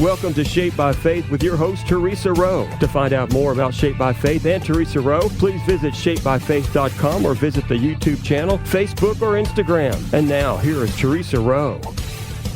Welcome to Shaped by Faith with your host, Theresa Rowe. To find out more about Shaped by Faith and Theresa Rowe, please visit shapedbyfaith.com or visit the YouTube channel, Facebook, or Instagram. And now, here is Theresa Rowe.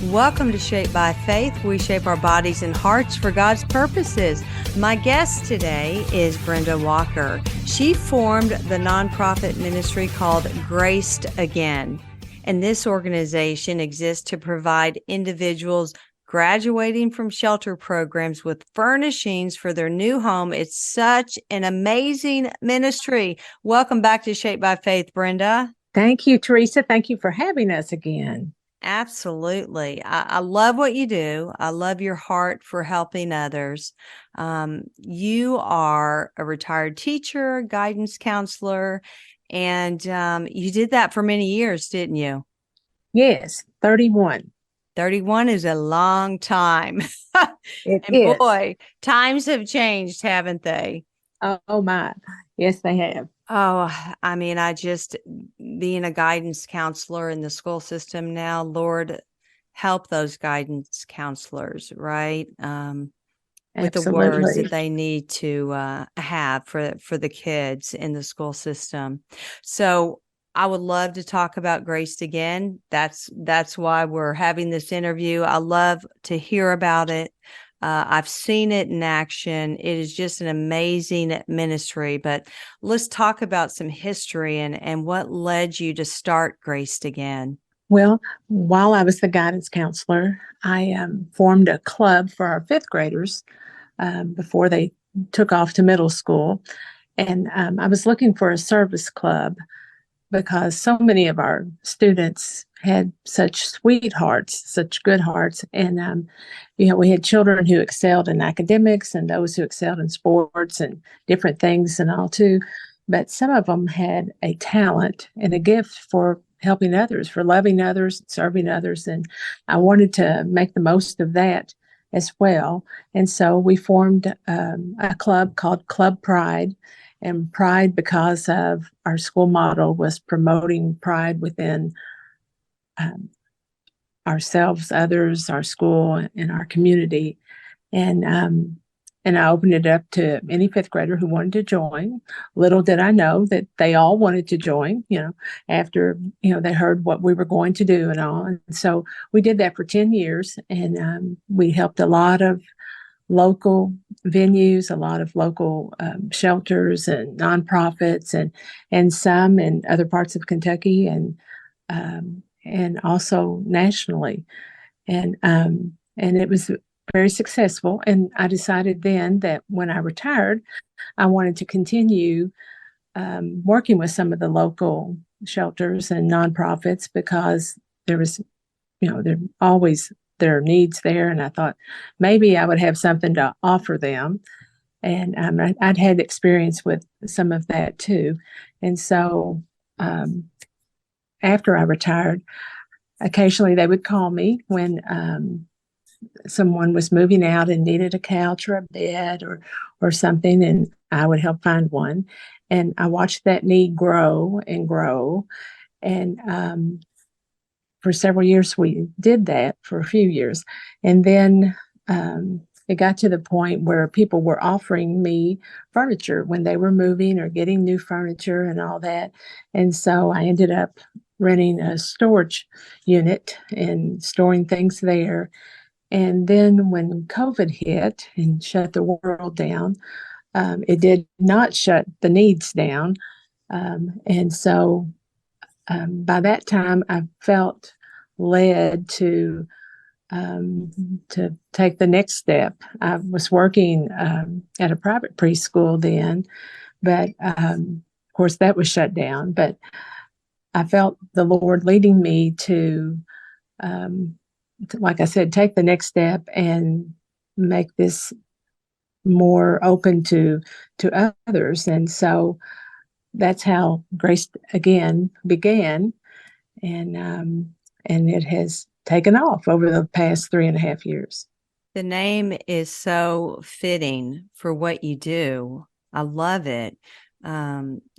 Welcome to Shaped by Faith. We shape our bodies and hearts for God's purposes. My guest today is Brenda Walker. She formed the nonprofit ministry called Graced Again. And this organization exists to provide individuals graduating from shelter programs with furnishings for their new home. It's such an amazing ministry. Welcome back to Shaped by Faith, Brenda. Thank you, Theresa. Thank you for having us again. Absolutely. I love what you do. I love your heart for helping others. You are a retired teacher, guidance counselor, and you did that for many years, didn't you? Yes, 31. 31 is a long time. It And is. boy, times have changed, haven't they? Oh my. Yes, they have. Oh, I mean, being a guidance counselor in the school system now, Lord, help those guidance counselors, right? With the words Absolutely. that they need to have for the kids in the school system. So I would love to talk about Graced Again. That's why we're having this interview. I love to hear about it. I've seen it in action. It is just an amazing ministry. But let's talk about some history and what led you to start Graced Again. Well, while I was the guidance counselor, I formed a club for our fifth graders before they took off to middle school. And I was looking for a service club because so many of our students had such sweet hearts, such good hearts. And, we had children who excelled in academics and those who excelled in sports and different things and all too. But some of them had a talent and a gift for helping others, for loving others, serving others. And I wanted to make the most of that as well. And so we formed a club called Club Pride. And pride because of our school motto was promoting pride within ourselves, others, our school, and our community. And I opened it up to any fifth grader who wanted to join. Little did I know that they all wanted to join, after, they heard what we were going to do and all. And so we did that for 10 years, and we helped a lot of local venues, a lot of local shelters and nonprofits, and some in other parts of Kentucky, and also nationally, and it was very successful. And I decided then that when I retired, I wanted to continue working with some of the local shelters and nonprofits because there was, there are needs there. And I thought maybe I would have something to offer them. And I'd had experience with some of that too. And so after I retired, occasionally they would call me when someone was moving out and needed a couch or a bed or something, and I would help find one. And I watched that need grow and grow. And for several years, we did that for a few years. And then it got to the point where people were offering me furniture when they were moving or getting new furniture and all that. And so I ended up renting a storage unit and storing things there. And then when COVID hit and shut the world down, it did not shut the needs down. And so by that time, I felt led to take the next step. I was working at a private preschool then, but of course that was shut down. But I felt the Lord leading me to, like I said, take the next step and make this more open to others. And so that's how Graced Again began, and it has taken off over the past 3.5 years. The name is so fitting for what you do. I love it.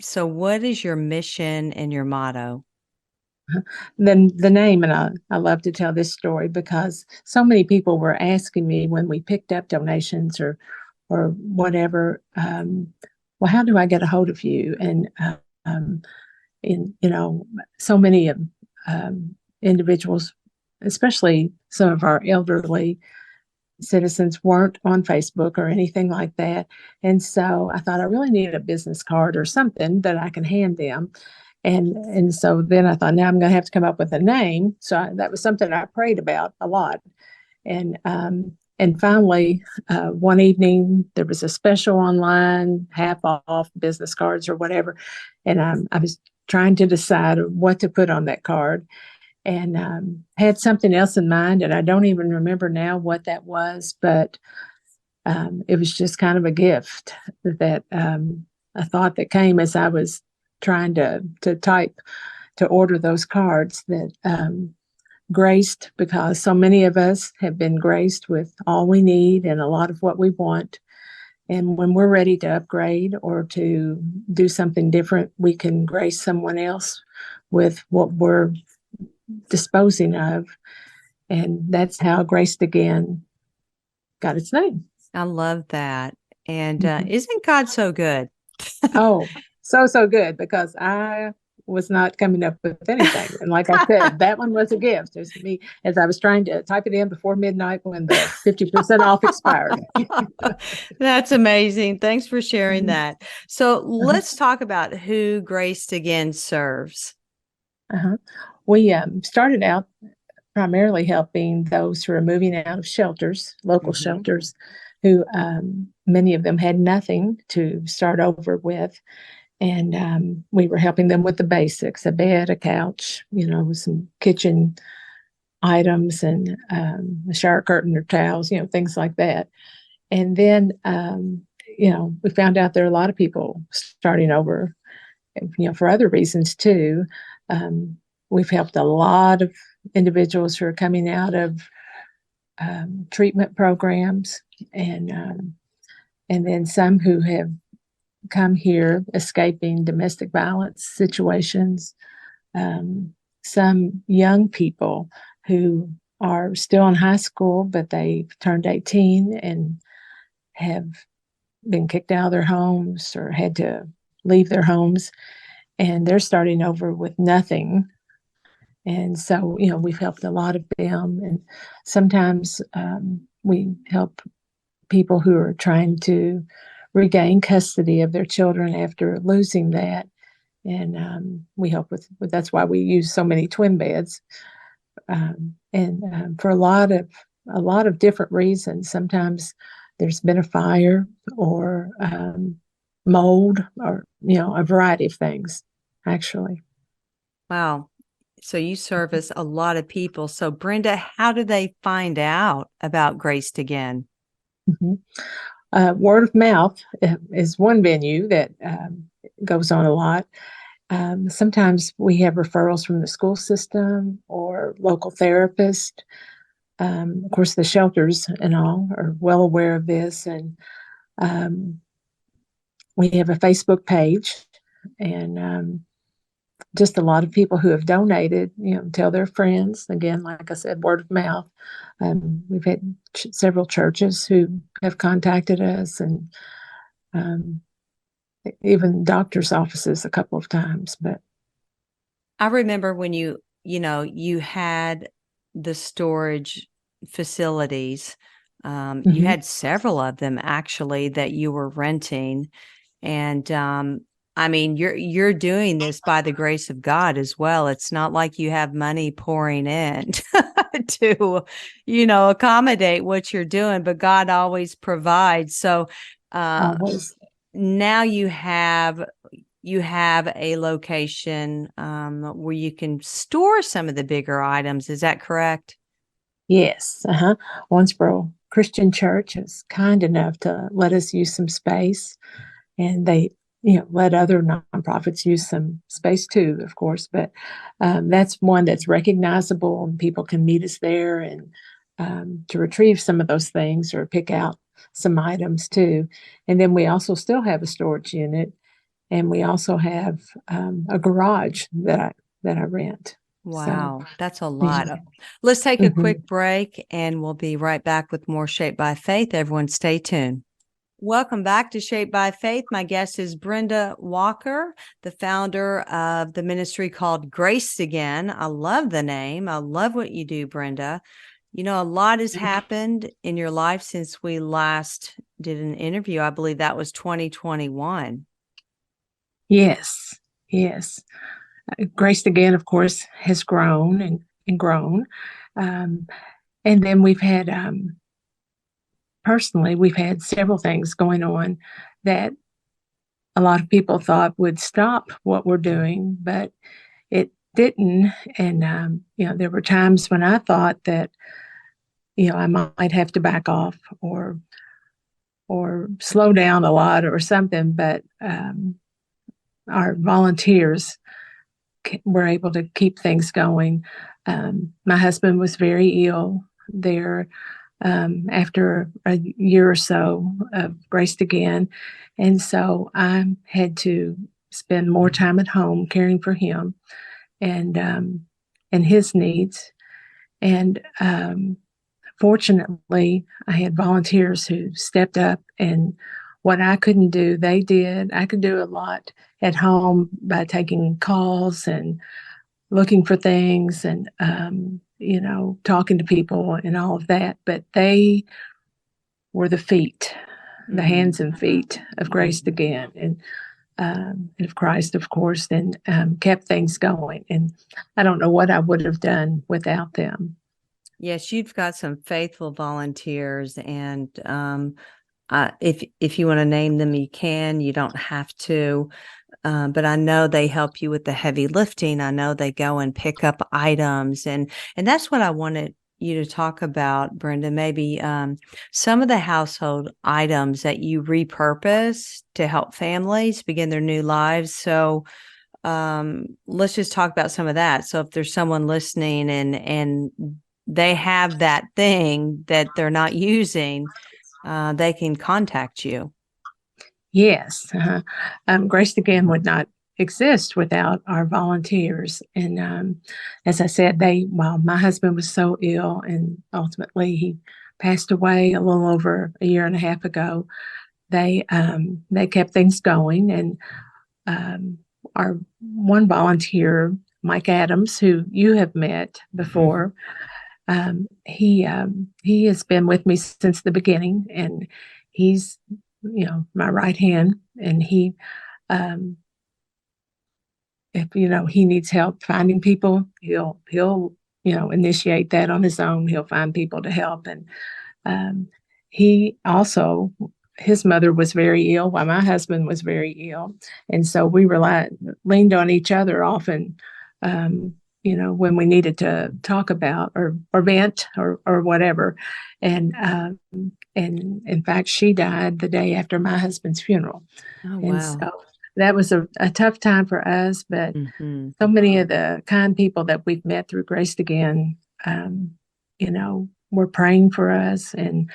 So what is your mission and your motto? Then the name, and I love to tell this story because so many people were asking me when we picked up donations or whatever, well, how do I get a hold of you? Um, so many individuals, especially some of our elderly citizens, weren't on Facebook or anything like that. And so I thought I really needed a business card or something that I can hand them. And so then I thought, now I'm going to have to come up with a name. So that was something I prayed about a lot. And finally, one evening there was a special online, half off business cards or whatever, and I was trying to decide what to put on that card, and had something else in mind, and I don't even remember now what that was, but it was just kind of a gift that a thought that came as I was trying to type to order those cards, that graced, because so many of us have been graced with all we need and a lot of what we want. And when we're ready to upgrade or to do something different, we can grace someone else with what we're disposing of. And that's how Graced Again got its name. I love that. And Mhm. isn't God so good? Oh, so good, because I was not coming up with anything. And like I said, that one was a gift. Just me, as I was trying to type it in before midnight when the 50% off expired. That's amazing. Thanks for sharing Mhm. that. So let's talk about who Graced Again serves. Uh-huh. We started out primarily helping those who are moving out of shelters, local shelters, who many of them had nothing to start over with. And we were helping them with the basics: a bed, a couch, some kitchen items, and a shower curtain or towels, things like that. And then, we found out there are a lot of people starting over, for other reasons too. We've helped a lot of individuals who are coming out of treatment programs, and then some who have come here escaping domestic violence situations. Some young people who are still in high school, but they've turned 18 and have been kicked out of their homes or had to leave their homes, and they're starting over with nothing. And so, we've helped a lot of them. And sometimes we help people who are trying to regain custody of their children after losing that. And we help with that's why we use so many twin beds. And for a lot of different reasons. Sometimes there's been a fire or mold, or a variety of things, actually. Wow. So you service a lot of people. So Brenda, how do they find out about Graced Again? Mm-hmm. Word of mouth is one venue that goes on a lot. Sometimes we have referrals from the school system or local therapists. Of course, the shelters and all are well aware of this. And we have a Facebook page, and just a lot of people who have donated, tell their friends. Again, like I said, word of mouth. We've had several churches who have contacted us, and even doctor's offices a couple of times. But I remember when you had the storage facilities. You had several of them actually that you were renting. And I mean, you're doing this by the grace of God as well. It's not like you have money pouring in to, accommodate what you're doing, but God always provides. So always. now you have a location where you can store some of the bigger items. Is that correct? Yes. Owensboro Christian Church is kind enough to let us use some space, and they, let other nonprofits use some space too, of course. But that's one that's recognizable, and people can meet us there and to retrieve some of those things or pick out some items too. And then we also still have a storage unit, and we also have a garage that I rent. Wow, that's a Yeah. lot. Let's take a Mhm. quick break and we'll be right back with more Shaped by Faith. Everyone stay tuned. Welcome back to Shaped by Faith. My guest is Brenda Walker, the founder of the ministry called Grace Again. I love the name. I love what you do, Brenda. You know, a lot has happened in your life since we last did an interview. I believe that was 2021. Yes, yes. Grace Again, of course, has grown and grown. Um, and then we've had, personally, we've had several things going on that a lot of people thought would stop what we're doing, but it didn't. And, there were times when I thought that, I might have to back off or slow down a lot or something, but our volunteers were able to keep things going. My husband was very ill there after a year or so of Grace Again. And so I had to spend more time at home caring for him and his needs. And fortunately, I had volunteers who stepped up, and what I couldn't do, they did. I could do a lot at home by taking calls and looking for things and, talking to people and all of that. But they were the feet, the hands and feet of Grace Again and of Christ, of course, and kept things going. And I don't know what I would have done without them. Yes, you've got some faithful volunteers, and if you want to name them, you can. You don't have to, but I know they help you with the heavy lifting. I know they go and pick up items, and that's what I wanted you to talk about, Brenda. Maybe some of the household items that you repurpose to help families begin their new lives. So let's just talk about some of that. So if there's someone listening and they have that thing that they're not using, they can contact you. Yes. Grace Again would not exist without our volunteers. And as I said, while my husband was so ill and ultimately he passed away a little over a year and a half ago, they kept things going. And our one volunteer, Mike Adams, who you have met before, he has been with me since the beginning, and he's my right hand, and if he needs help finding people, he'll initiate that on his own. He'll find people to help. And he also, his mother was very ill while my husband was very ill, and so we leaned on each other often, when we needed to talk about or vent or whatever. And in fact, she died the day after my husband's funeral. Oh, And wow. so that was a tough time for us, but so many of the kind people that we've met through Grace Again, were praying for us and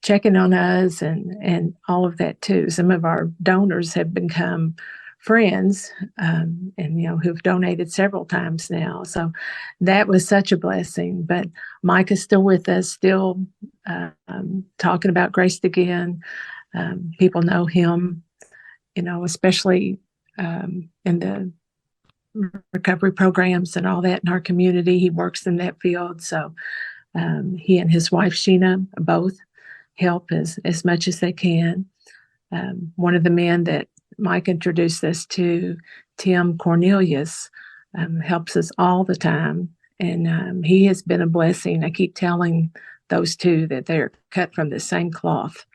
checking on us and all of that too. Some of our donors have become friends, and who've donated several times now. So that was such a blessing. But Mike is still with us, still talking about Grace Again. People know him, especially in the recovery programs and all that in our community. He works in that field. So he and his wife, Sheena, both help as much as they can. One of the men that Mike introduced us to, Tim Cornelius, helps us all the time. And he has been a blessing. I keep telling those two that they're cut from the same cloth.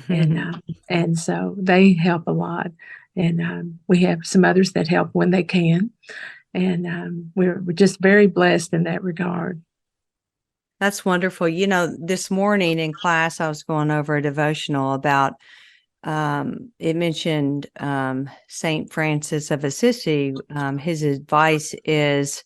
And so they help a lot. And we have some others that help when they can. And we're just very blessed in that regard. That's wonderful. This morning in class, I was going over a devotional about, it mentioned St. Francis of Assisi. His advice is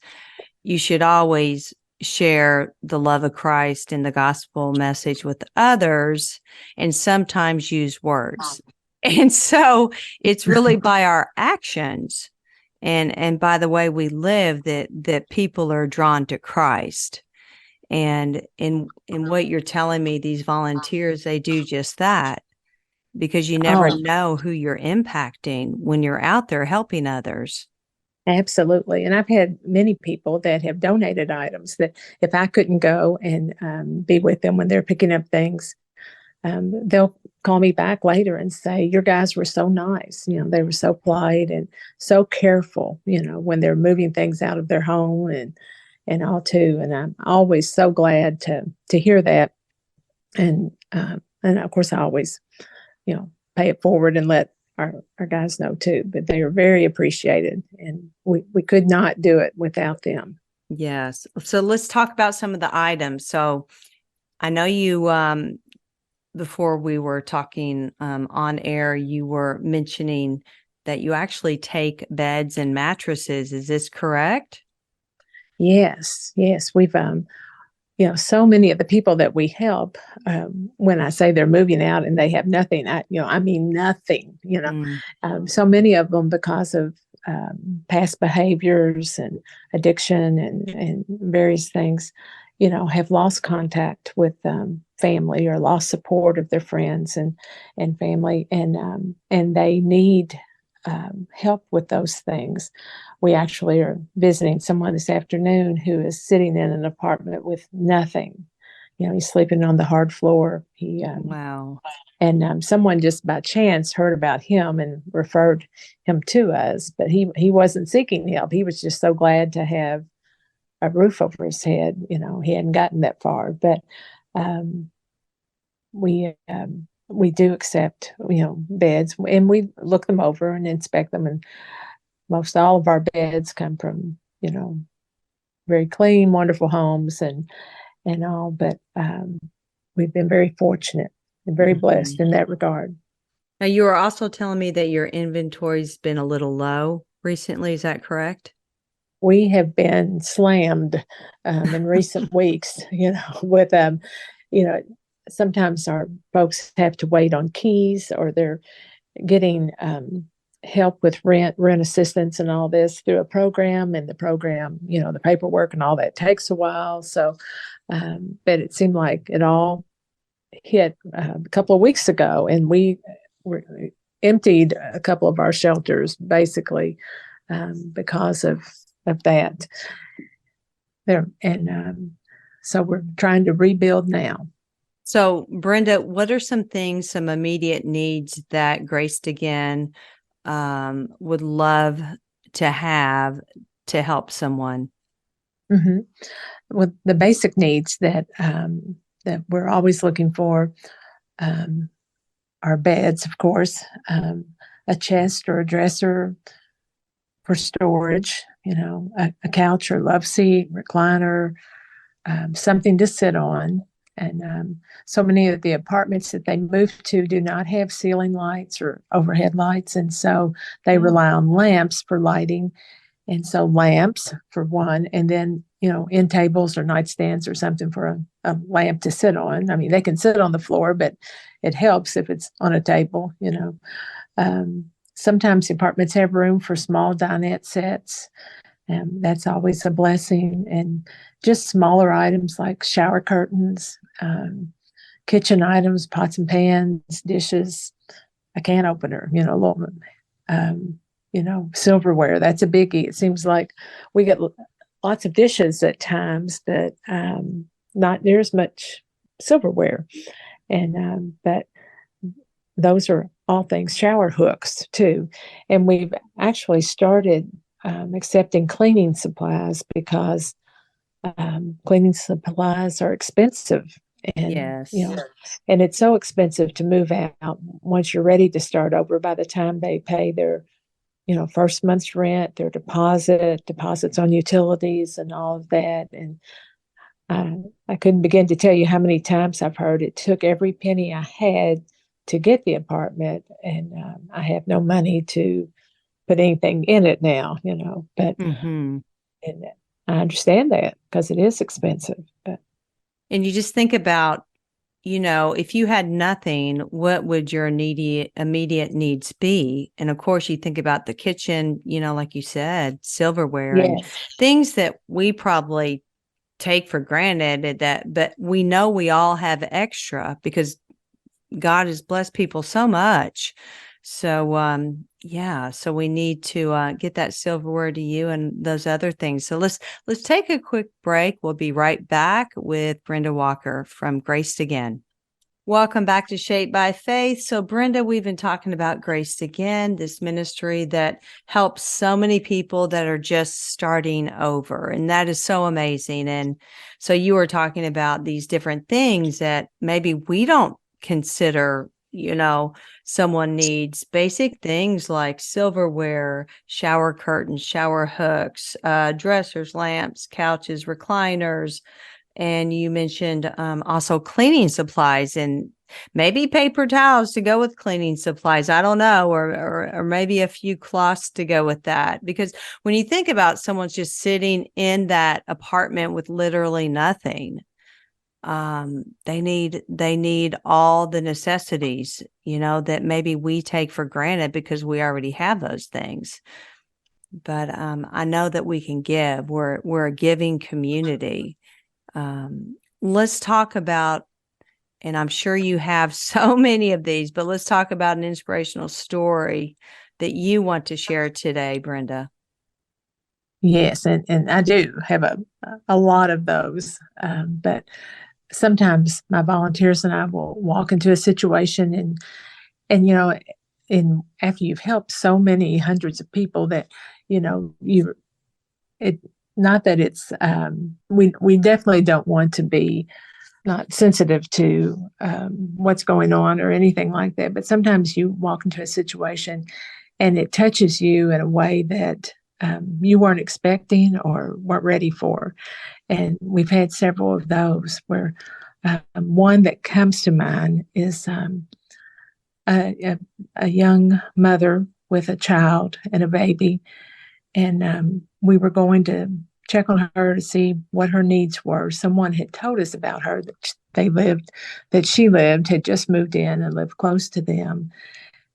you should always share the love of Christ and the gospel message with others, and sometimes use words. And so it's really by our actions And by the way we live, that people are drawn to Christ. And in what you're telling me, these volunteers, they do just that, because you never know who you're impacting when you're out there helping others. Absolutely. And I've had many people that have donated items that if I couldn't go and be with them when they're picking up things, they'll call me back later and say, your guys were so nice. They were so polite and so careful, when they're moving things out of their home and all too. And I'm always so glad to hear that. And of course I always, pay it forward and let our guys know too, but they are very appreciated, and we could not do it without them. Yes. So let's talk about some of the items. So I know you, before we were talking on air, you were mentioning that you actually take beds and mattresses. Is this correct? Yes. We've, so many of the people that we help, when I say they're moving out and they have nothing, I mean nothing, so many of them, because of past behaviors and addiction and various things, have lost contact with family or lost support of their friends and family, and they need help with those things. We actually are visiting someone this afternoon who is sitting in an apartment with nothing. He's sleeping on the hard floor. Wow. And someone just by chance heard about him and referred him to us, but he wasn't seeking help. He was just so glad to have a roof over his head. He hadn't gotten that far, but we do accept, beds, and we look them over and inspect them. And most all of our beds come from, very clean, wonderful homes and all. But we've been very fortunate and very blessed in that regard. Now, you were also telling me that your inventory's been a little low recently. Is that correct? We have been slammed in recent weeks, with, sometimes our folks have to wait on keys, or they're getting help with rent assistance and all this through a program, and the program, the paperwork and all that takes a while. So, but it seemed like it all hit a couple of weeks ago, and we emptied a couple of our shelters basically because of that. So we're trying to rebuild now. So, Brenda, what are some immediate needs that Grace Again would love to have to help someone? Mm-hmm. Well, the basic needs that we're always looking for are beds, of course, a chest or a dresser for storage, a couch or love seat, recliner, something to sit on. And so many of the apartments that they move to do not have ceiling lights or overhead lights. And so they rely on lamps for lighting. And so lamps for one, and then, end tables or nightstands or something for a lamp to sit on. I mean, they can sit on the floor, but it helps if it's on a table, Sometimes the apartments have room for small dinette sets. And that's always a blessing. And just smaller items like shower curtains, kitchen items, pots and pans, dishes, a can opener, silverware. That's a biggie. It seems like we get lots of dishes at times, but not near as much silverware. And but those are all things. Shower hooks too. And we've actually started accepting cleaning supplies because cleaning supplies are expensive. And, Yes. And it's so expensive to move out once you're ready to start over. By the time they pay their, first month's rent, their deposits on utilities and all of that. And I couldn't begin to tell you how many times I've heard it took every penny I had to get the apartment, and I have no money to put anything in it now, but and I understand that because it is expensive. But and you just think about if you had nothing, what would your immediate needs be? And of course, you think about the kitchen, like you said, silverware and Yes. things that we probably take for granted, but we know we all have extra because God has blessed people so much. So, so we need to get that silverware to you and those other things. So let's take a quick break. We'll be right back with Brenda Walker from Graced Again. Welcome back to Shaped by Faith. So, Brenda, we've been talking about Graced Again, this ministry that helps so many people that are just starting over. And that is so amazing. And so you were talking about these different things that maybe we don't consider, someone needs basic things like silverware, shower curtains, shower hooks, dressers, lamps, couches, recliners. And you mentioned also cleaning supplies and maybe paper towels to go with cleaning supplies. I don't know, or maybe a few cloths to go with that. Because when you think about someone's just sitting in that apartment with literally nothing, they need all the necessities, that maybe we take for granted because we already have those things. But I know that we can give. We're a giving community. Let's talk about, and I'm sure you have so many of these, but let's talk about an inspirational story that you want to share today, Brenda. Yes, and I do have a lot of those, but sometimes my volunteers and I will walk into a situation and after you've helped so many hundreds of people that not that it's we definitely don't want to be not sensitive to what's going on or anything like that, but sometimes you walk into a situation and it touches you in a way that you weren't expecting or weren't ready for. And we've had several of those where one that comes to mind is a young mother with a child and a baby. And we were going to check on her to see what her needs were. Someone had told us about her that she had just moved in and lived close to them.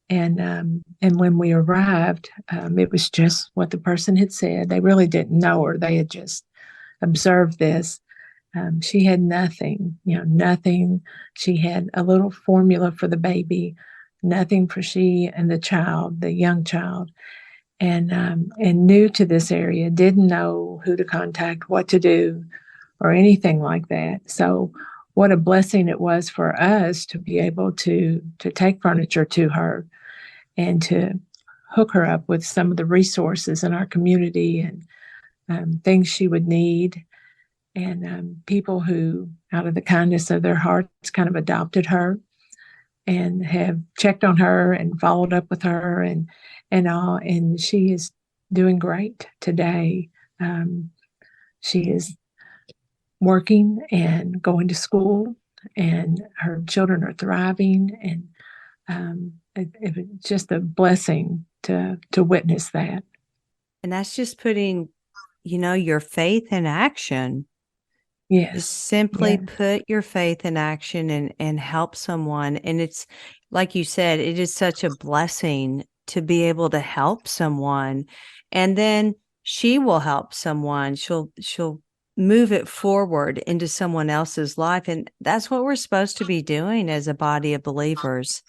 And when we arrived, it was just what the person had said. They really didn't know her. They had just observed this. She had nothing, nothing. She had a little formula for the baby, nothing for she and the young child. And new to this area, didn't know who to contact, what to do, or anything like that. So what a blessing it was for us to be able to take furniture to her and to hook her up with some of the resources in our community and things she would need. And people who, out of the kindness of their hearts, kind of adopted her and have checked on her and followed up with her and all. And she is doing great today. She is working and going to school, and her children are thriving. And it's just a blessing to witness that. And that's just putting, your faith in action. Yes. Just simply put your faith in action and help someone. And it's like you said, it is such a blessing to be able to help someone. And then she will help someone. She'll move it forward into someone else's life. And that's what we're supposed to be doing as a body of believers.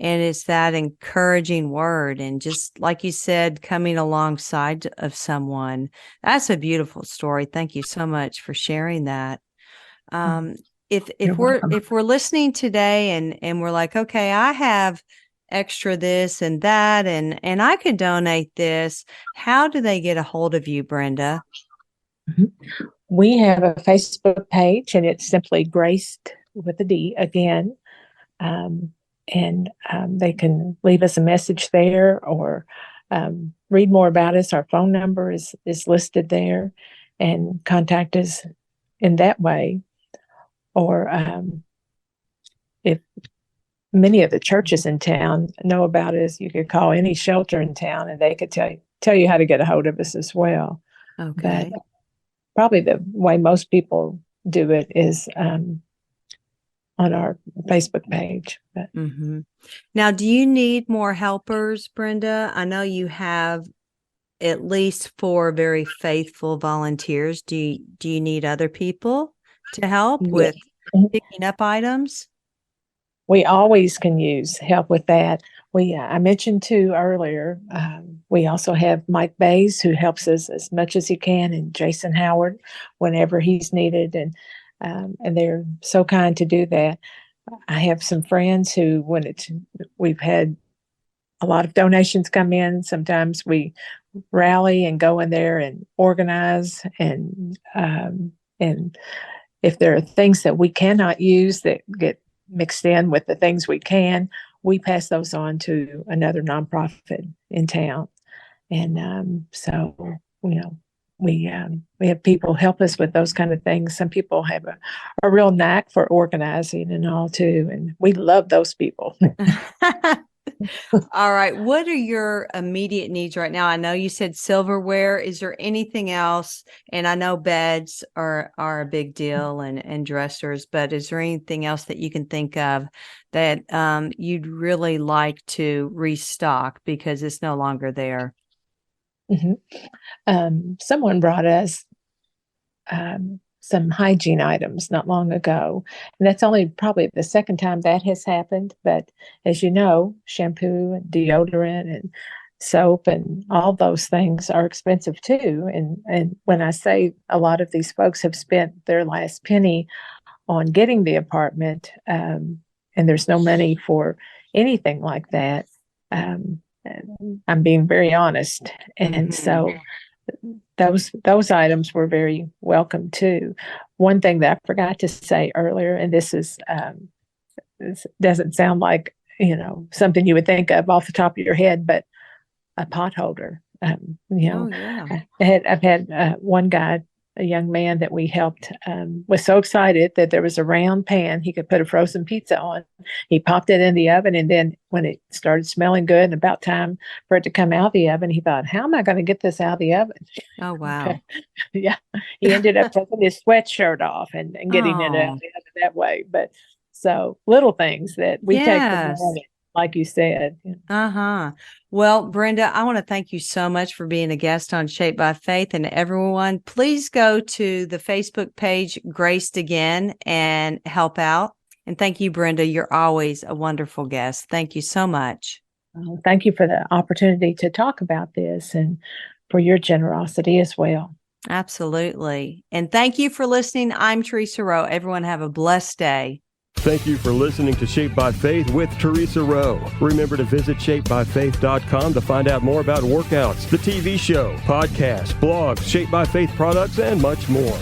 And it's that encouraging word. And just like you said, coming alongside of someone. That's a beautiful story. Thank you so much for sharing that. If we're listening today and we're like, okay, I have extra this and that, and I could donate this, how do they get a hold of you, Brenda? Mm-hmm. We have a Facebook page, and it's simply Graced with a D again. And they can leave us a message there or read more about us. Our phone number is listed there, and contact us in that way. Or if many of the churches in town know about us, you could call any shelter in town and they could tell you how to get a hold of us as well. Okay. But probably the way most people do it is on our Facebook page. But Now, do you need more helpers, Brenda? I know you have at least 4 very faithful volunteers. Do you need other people to help with picking up items? We always can use help with that. I mentioned too earlier, we also have Mike Bays, who helps us as much as he can, and Jason Howard whenever he's needed, and they're so kind to do that. I have some friends who, we've had a lot of donations come in. Sometimes we rally and go in there and organize, and if there are things that we cannot use that get mixed in with the things we can, we pass those on to another nonprofit in town. And so, we have people help us with those kind of things. Some people have a real knack for organizing and all too, and we love those people. All right. What are your immediate needs right now? I know you said silverware. Is there anything else? And I know beds are a big deal, and dressers, but is there anything else that you can think of that you'd really like to restock because it's no longer there? Someone brought us some hygiene items not long ago, and that's only probably the second time that has happened. But as you know, shampoo and deodorant and soap and all those things are expensive too. And when I say a lot of these folks have spent their last penny on getting the apartment, and there's no money for anything like that, I'm being very honest. And so those items were very welcome too. One thing that I forgot to say earlier, and this doesn't sound like something you would think of off the top of your head, but a pot holder. I've had one guy, a young man that we helped, was so excited that there was a round pan he could put a frozen pizza on. He popped it in the oven, and then when it started smelling good and about time for it to come out of the oven, he thought, how am I going to get this out of the oven? Oh, wow. Yeah. He ended up taking his sweatshirt off and getting it out of the oven that way. But so little things that we take for granted, like you said. Well, Brenda, I want to thank you so much for being a guest on Shaped by Faith. And everyone, please go to the Facebook page, Graced Again, and help out. And thank you, Brenda. You're always a wonderful guest. Thank you so much. Thank you for the opportunity to talk about this and for your generosity as well. Absolutely. And thank you for listening. I'm Theresa Rowe. Everyone have a blessed day. Thank you for listening to Shaped by Faith with Theresa Rowe. Remember to visit shapedbyfaith.com to find out more about workouts, the TV show, podcasts, blogs, Shaped by Faith products, and much more.